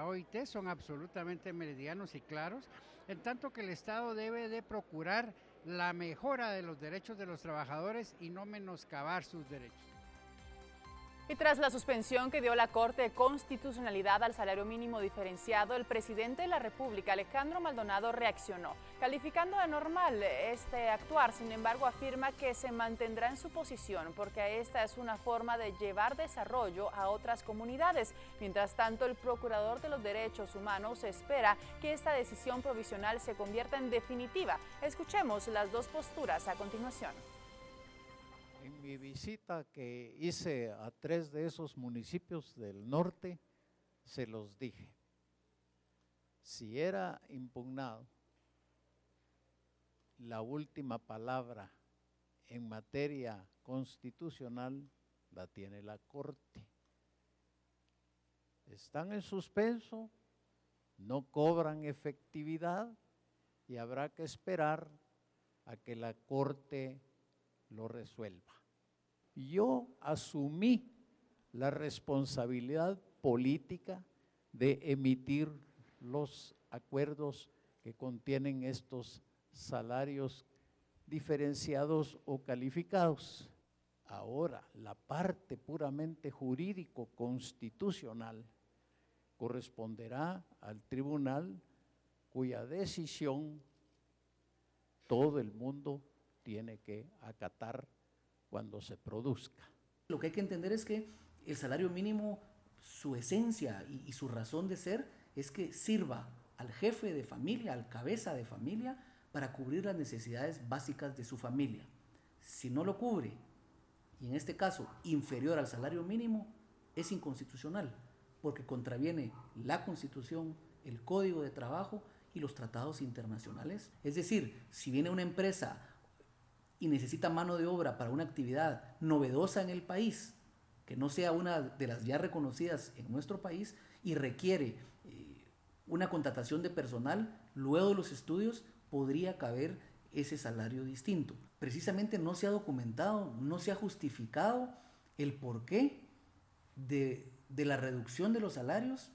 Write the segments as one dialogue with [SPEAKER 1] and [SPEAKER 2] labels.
[SPEAKER 1] la OIT son absolutamente meridianos y claros, en tanto que el Estado debe de procurar la mejora de los derechos de los trabajadores y no menoscabar sus derechos.
[SPEAKER 2] Y tras la suspensión que dio la Corte de Constitucionalidad al salario mínimo diferenciado, el presidente de la República, Alejandro Maldonado, reaccionó, calificando de normal este actuar. Sin embargo, afirma que se mantendrá en su posición porque esta es una forma de llevar desarrollo a otras comunidades. Mientras tanto, el procurador de los derechos humanos espera que esta decisión provisional se convierta en definitiva. Escuchemos las dos posturas a continuación.
[SPEAKER 3] En mi visita que hice a 3 de esos municipios del norte, se los dije. Si era impugnado, la última palabra en materia constitucional la tiene la Corte. Están en suspenso, no cobran efectividad y habrá que esperar a que la Corte lo resuelva. Yo asumí la responsabilidad política de emitir los acuerdos que contienen estos salarios diferenciados o calificados. Ahora, la parte puramente jurídico-constitucional corresponderá al tribunal cuya decisión todo el mundo tiene que acatar cuando se produzca.
[SPEAKER 4] Lo que hay que entender es que el salario mínimo, su esencia y su razón de ser es que sirva al jefe de familia, al cabeza de familia, para cubrir las necesidades básicas de su familia. Si no lo cubre, y en este caso inferior al salario mínimo, es inconstitucional, porque contraviene la Constitución, el Código de Trabajo y los tratados internacionales. Es decir, si viene una empresa y necesita mano de obra para una actividad novedosa en el país, que no sea una de las ya reconocidas en nuestro país, y requiere una contratación de personal, luego de los estudios podría caber ese salario distinto. Precisamente no se ha documentado, no se ha justificado el porqué de la reducción de los salarios,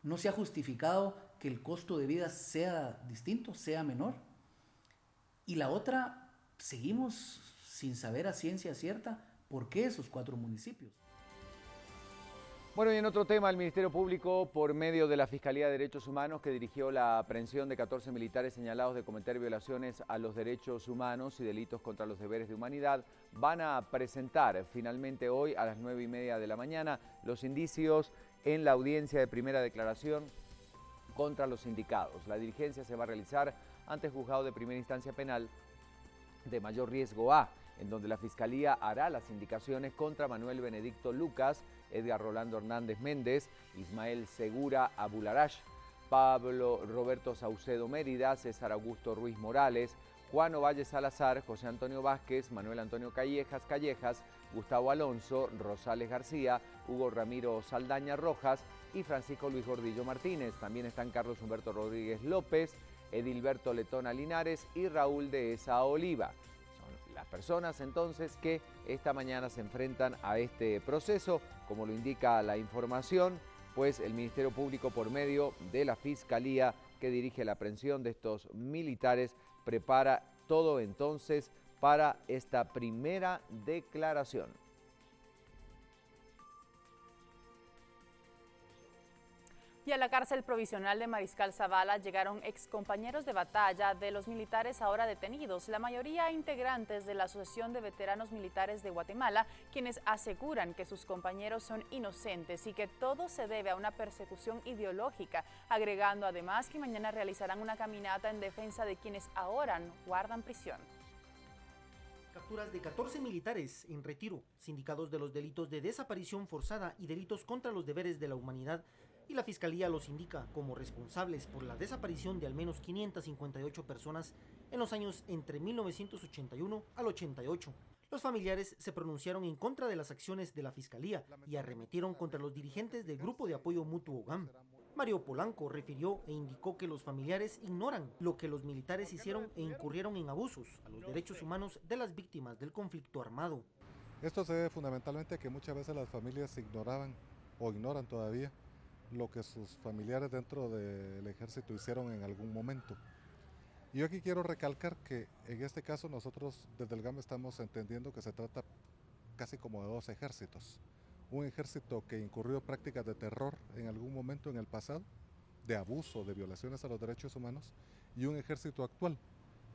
[SPEAKER 4] no se ha justificado que el costo de vida sea distinto, sea menor. Y la otra, seguimos sin saber a ciencia cierta por qué esos 4 municipios.
[SPEAKER 5] Bueno, y en otro tema, el Ministerio Público, por medio de la Fiscalía de Derechos Humanos, que dirigió la aprehensión de 14 militares señalados de cometer violaciones a los derechos humanos y delitos contra los deberes de humanidad, van a presentar finalmente hoy a las 9:30 de la mañana los indicios en la audiencia de primera declaración contra los sindicados. La diligencia se va a realizar ante el Juzgado de Primera Instancia Penal de Mayor Riesgo A, en donde la Fiscalía hará las indicaciones contra Manuel Benedicto Lucas, Edgar Rolando Hernández Méndez, Ismael Segura Abularash, Pablo Roberto Saucedo Mérida, César Augusto Ruiz Morales, Juan Ovalle Salazar, José Antonio Vázquez, Manuel Antonio Callejas, Gustavo Alonso, Rosales García, Hugo Ramiro Saldaña Rojas y Francisco Luis Gordillo Martínez. También están Carlos Humberto Rodríguez López, Edilberto Letona Linares y Raúl de Esa Oliva. Son las personas entonces que esta mañana se enfrentan a este proceso. Como lo indica la información, pues el Ministerio Público, por medio de la Fiscalía que dirige la aprehensión de estos militares, prepara todo entonces para esta primera declaración.
[SPEAKER 2] Y a la cárcel provisional de Mariscal Zavala llegaron excompañeros de batalla de los militares ahora detenidos, la mayoría integrantes de la Asociación de Veteranos Militares de Guatemala, quienes aseguran que sus compañeros son inocentes y que todo se debe a una persecución ideológica, agregando además que mañana realizarán una caminata en defensa de quienes ahora guardan prisión.
[SPEAKER 6] Capturas de 14 militares en retiro, sindicados de los delitos de desaparición forzada y delitos contra los deberes de la humanidad, y la Fiscalía los indica como responsables por la desaparición de al menos 558 personas en los años entre 1981 al 88. Los familiares se pronunciaron en contra de las acciones de la Fiscalía y arremetieron contra los dirigentes del Grupo de Apoyo Mutuo GAM. Mario Polanco refirió e indicó que los familiares ignoran lo que los militares hicieron e incurrieron en abusos a los derechos humanos de las víctimas del conflicto armado.
[SPEAKER 7] Esto se debe fundamentalmente a que muchas veces las familias ignoraban o ignoran todavía lo que sus familiares dentro del ejército hicieron en algún momento. Y yo aquí quiero recalcar que en este caso nosotros desde el GAM estamos entendiendo que se trata casi como de dos ejércitos. Un ejército que incurrió prácticas de terror en algún momento en el pasado, de abuso, de violaciones a los derechos humanos, y un ejército actual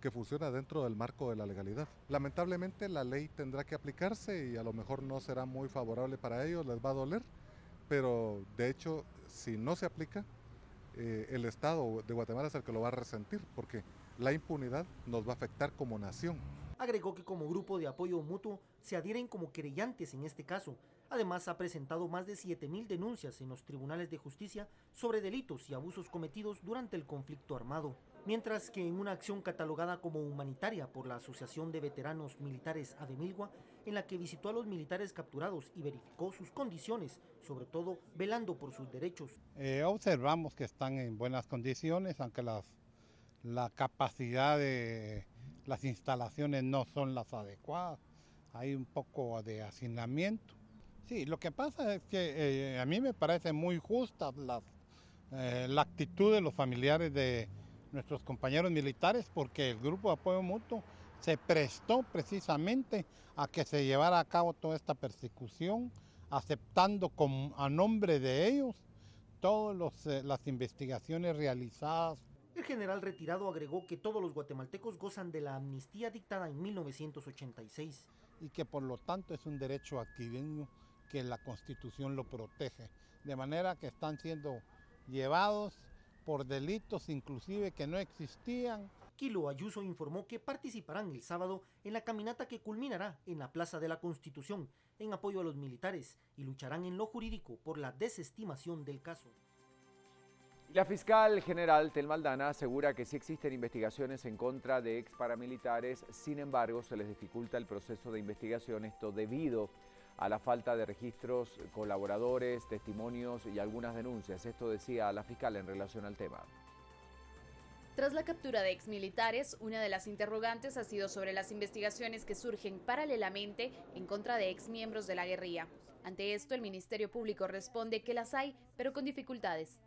[SPEAKER 7] que funciona dentro del marco de la legalidad. Lamentablemente la ley tendrá que aplicarse y a lo mejor no será muy favorable para ellos, les va a doler, pero de hecho si no se aplica, el Estado de Guatemala es el que lo va a resentir, porque la impunidad nos va a afectar como nación.
[SPEAKER 6] Agregó que como grupo de apoyo mutuo se adhieren como querellantes en este caso. Además ha presentado más de 7.000 denuncias en los tribunales de justicia sobre delitos y abusos cometidos durante el conflicto armado. Mientras que en una acción catalogada como humanitaria por la Asociación de Veteranos Militares Ademilgua, en la que visitó a los militares capturados y verificó sus condiciones, sobre todo velando por sus derechos.
[SPEAKER 8] Observamos que están en buenas condiciones, aunque la capacidad de las instalaciones no son las adecuadas, hay un poco de hacinamiento. Sí, lo que pasa es que a mí me parece muy justa la actitud de los familiares de nuestros compañeros militares, porque el grupo de apoyo mutuo se prestó precisamente a que se llevara a cabo toda esta persecución, aceptando a nombre de ellos todas las investigaciones realizadas.
[SPEAKER 6] El general retirado agregó que todos los guatemaltecos gozan de la amnistía dictada en 1986.
[SPEAKER 8] Y que por lo tanto es un derecho adquirido que la Constitución lo protege, de manera que están siendo llevados por delitos inclusive que no existían.
[SPEAKER 6] Kilo Ayuso informó que participarán el sábado en la caminata que culminará en la Plaza de la Constitución en apoyo a los militares y lucharán en lo jurídico por la desestimación del caso.
[SPEAKER 5] La fiscal general Telma Aldana asegura que sí existen investigaciones en contra de ex paramilitares, sin embargo se les dificulta el proceso de investigación, esto debido a la falta de registros, colaboradores, testimonios y algunas denuncias. Esto decía la fiscal en relación al tema.
[SPEAKER 9] Tras la captura de exmilitares, una de las interrogantes ha sido sobre las investigaciones que surgen paralelamente en contra de exmiembros de la guerrilla. Ante esto, el Ministerio Público responde que las hay, pero con dificultades.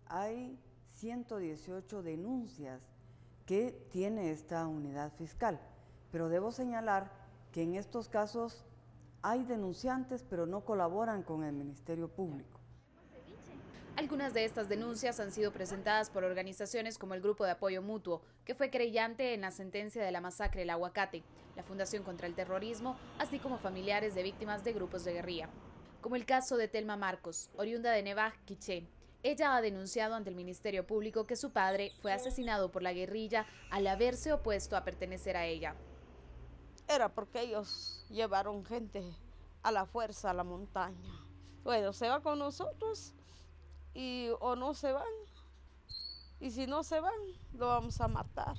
[SPEAKER 10] Hay 118 denuncias que tiene esta unidad fiscal, pero debo señalar que en estos casos hay denunciantes, pero no colaboran con el Ministerio Público.
[SPEAKER 9] Algunas de estas denuncias han sido presentadas por organizaciones como el Grupo de Apoyo Mutuo, que fue creyente en la sentencia de la masacre del Aguacate, la Fundación contra el Terrorismo, así como familiares de víctimas de grupos de guerrilla. Como el caso de Telma Marcos, oriunda de Nevaj, Quiché. Ella ha denunciado ante el Ministerio Público que su padre fue asesinado por la guerrilla al haberse opuesto a pertenecer a ella.
[SPEAKER 11] Era porque ellos llevaron gente a la fuerza a la montaña. Bueno, se va con nosotros o no se van. Y si no se van, lo vamos a matar.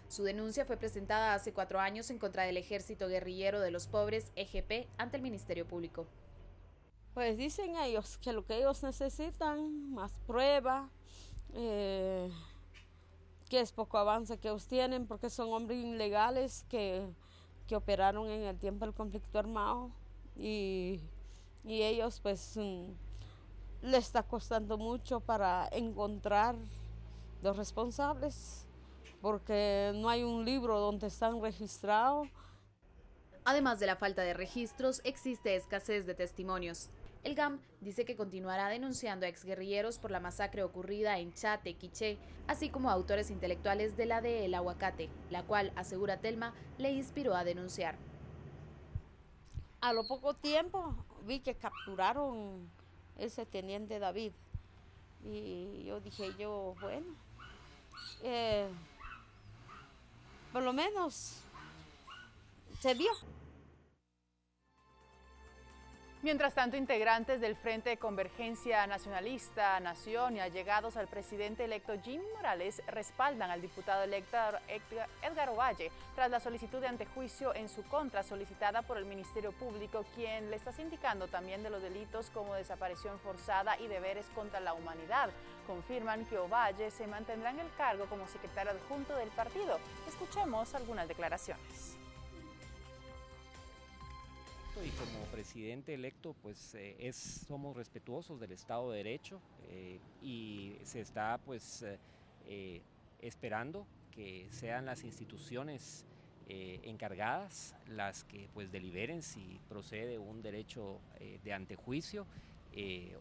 [SPEAKER 9] Su denuncia fue presentada hace 4 años en contra del Ejército Guerrillero de los Pobres, EGP, ante el Ministerio Público.
[SPEAKER 11] Pues dicen ellos que lo que ellos necesitan, más prueba, que es poco avance que ellos tienen, porque son hombres ilegales que operaron en el tiempo del conflicto armado y ellos pues les está costando mucho para encontrar los responsables, porque no hay un libro donde están registrados.
[SPEAKER 9] Además de la falta de registros, existe escasez de testimonios. El GAM dice que continuará denunciando a exguerrilleros por la masacre ocurrida en Chate, Quiché, así como a autores intelectuales de la de El Aguacate, la cual, asegura Telma, le inspiró a denunciar.
[SPEAKER 11] A lo poco tiempo vi que capturaron ese teniente David y yo dije, bueno, por lo menos se vio.
[SPEAKER 2] Mientras tanto, integrantes del Frente de Convergencia Nacionalista Nación y allegados al presidente electo Jimmy Morales respaldan al diputado electo Edgar Ovalle tras la solicitud de antejuicio en su contra solicitada por el Ministerio Público, quien le está sindicando también de los delitos como desaparición forzada y deberes contra la humanidad. Confirman que Ovalle se mantendrá en el cargo como secretario adjunto del partido. Escuchemos algunas declaraciones.
[SPEAKER 12] y como presidente electo, pues somos respetuosos del Estado de Derecho y se está pues esperando que sean las instituciones encargadas las que pues deliberen si procede un derecho de antejuicio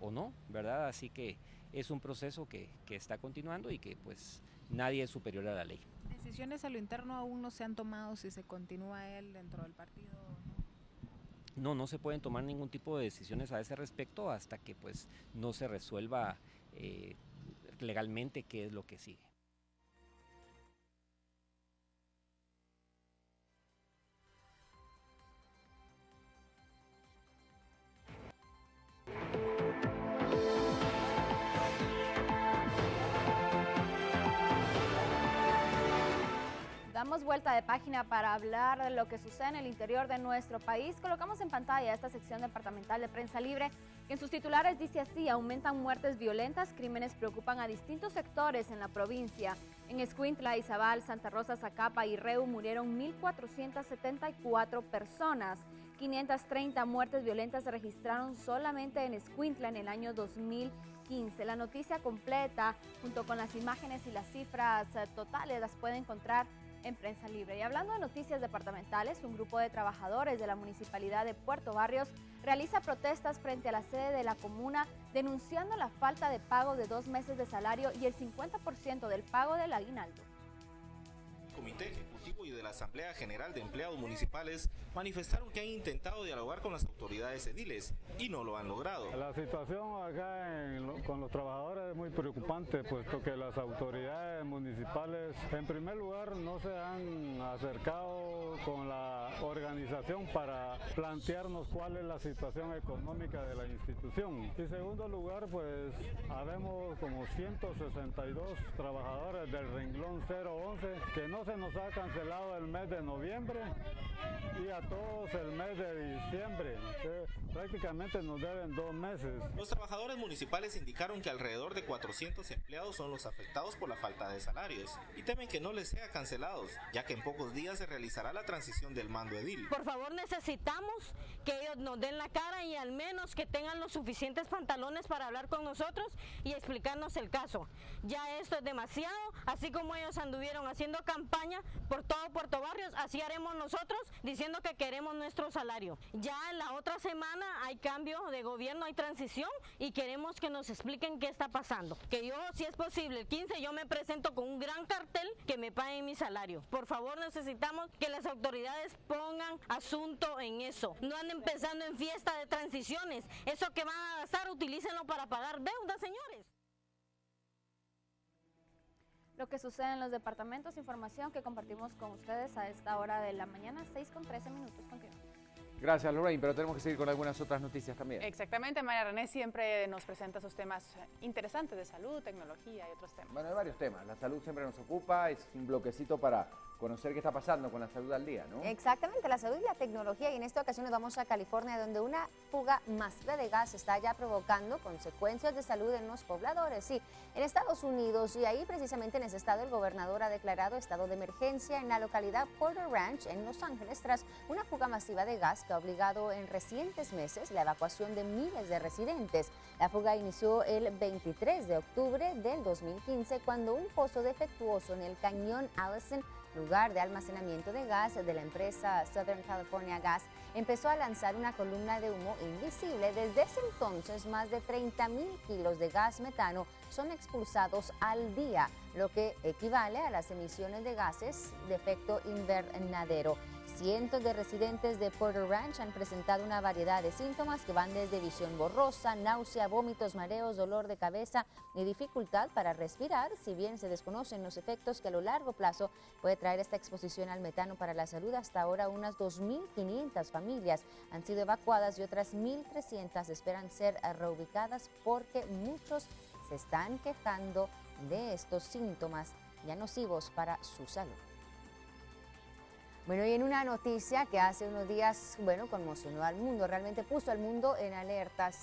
[SPEAKER 12] o no, ¿verdad? Así que es un proceso que está continuando y que pues nadie es superior a la ley.
[SPEAKER 13] ¿Decisiones a lo interno aún no se han tomado si se continúa él dentro del partido o no?
[SPEAKER 12] No se pueden tomar ningún tipo de decisiones a ese respecto hasta que pues no se resuelva legalmente qué es lo que sigue.
[SPEAKER 14] Damos vuelta de página para hablar de lo que sucede en el interior de nuestro país. Colocamos en pantalla esta sección departamental de Prensa Libre, que en sus titulares dice así: aumentan muertes violentas, crímenes preocupan a distintos sectores en la provincia. En Escuintla, Izabal, Santa Rosa, Zacapa y Reu murieron 1.474 personas. 530 muertes violentas se registraron solamente en Escuintla en el año 2015. La noticia completa, junto con las imágenes y las cifras totales, las puede encontrar en Prensa Libre. Y hablando de noticias departamentales, un grupo de trabajadores de la Municipalidad de Puerto Barrios realiza protestas frente a la sede de la comuna, denunciando la falta de pago de 2 meses de salario y el 50% del pago del aguinaldo.
[SPEAKER 15] Comité Ejecutivo y de la Asamblea General de Empleados Municipales manifestaron que han intentado dialogar con las autoridades ediles y no lo han logrado.
[SPEAKER 16] La situación acá con los trabajadores es muy preocupante, puesto que las autoridades municipales, en primer lugar, no se han acercado con la organización para plantearnos cuál es la situación económica de la institución. Y en segundo lugar, pues habemos como 162 trabajadores del renglón 011 que no se nos ha cancelado el mes de noviembre y a todos el mes de diciembre, que prácticamente nos deben 2 meses.
[SPEAKER 15] Los trabajadores municipales indicaron que alrededor de 400 empleados son los afectados por la falta de salarios y temen que no les sea cancelados, ya que en pocos días se realizará la transición del mando edil.
[SPEAKER 17] Por favor, necesitamos que ellos nos den la cara y al menos que tengan los suficientes pantalones para hablar con nosotros y explicarnos el caso. Ya esto es demasiado, así como ellos anduvieron haciendo campaña por todo Puerto Barrios, así haremos nosotros diciendo que queremos nuestro salario. Ya en la otra semana hay cambio de gobierno, hay transición y queremos que nos expliquen qué está pasando. Que yo, si es posible, el 15 yo me presento con un gran cartel que me paguen mi salario. Por favor, necesitamos que las autoridades pongan asunto en eso. No anden pensando en fiesta de transiciones. Eso que van a gastar, utilícenlo para pagar deudas, señores.
[SPEAKER 14] Lo que sucede en los departamentos, información que compartimos con ustedes a esta hora de la mañana, 6:13 minutos. Continuamos.
[SPEAKER 5] Gracias, Lorraine, pero tenemos que seguir con algunas otras noticias también.
[SPEAKER 2] Exactamente, María René siempre nos presenta esos temas interesantes de salud, tecnología y otros temas.
[SPEAKER 5] Bueno, hay varios temas. La salud siempre nos ocupa, es un bloquecito para conocer qué está pasando con la salud al día, ¿no?
[SPEAKER 18] Exactamente, la salud y la tecnología, y en esta ocasión nos vamos a California, donde una fuga masiva de gas está ya provocando consecuencias de salud en los pobladores. Sí, en Estados Unidos, y ahí precisamente en ese estado el gobernador ha declarado estado de emergencia en la localidad Porter Ranch, en Los Ángeles, tras una fuga masiva de gas que ha obligado en recientes meses la evacuación de miles de residentes. La fuga inició el 23 de octubre del 2015, cuando un pozo defectuoso en el cañón Allison, lugar de almacenamiento de gas de la empresa Southern California Gas, empezó a lanzar una columna de humo invisible. Desde ese entonces, más de 30,000 kilos de gas metano son expulsados al día, lo que equivale a las emisiones de gases de efecto invernadero. Cientos de residentes de Porter Ranch han presentado una variedad de síntomas que van desde visión borrosa, náusea, vómitos, mareos, dolor de cabeza y dificultad para respirar. Si bien se desconocen los efectos que a lo largo plazo puede traer esta exposición al metano para la salud, hasta ahora unas 2.500 familias han sido evacuadas y otras 1.300 esperan ser reubicadas porque muchos se están quejando de estos síntomas ya nocivos para su salud. Bueno, y en una noticia que hace unos días, conmocionó al mundo, realmente puso al mundo en alerta. Sí,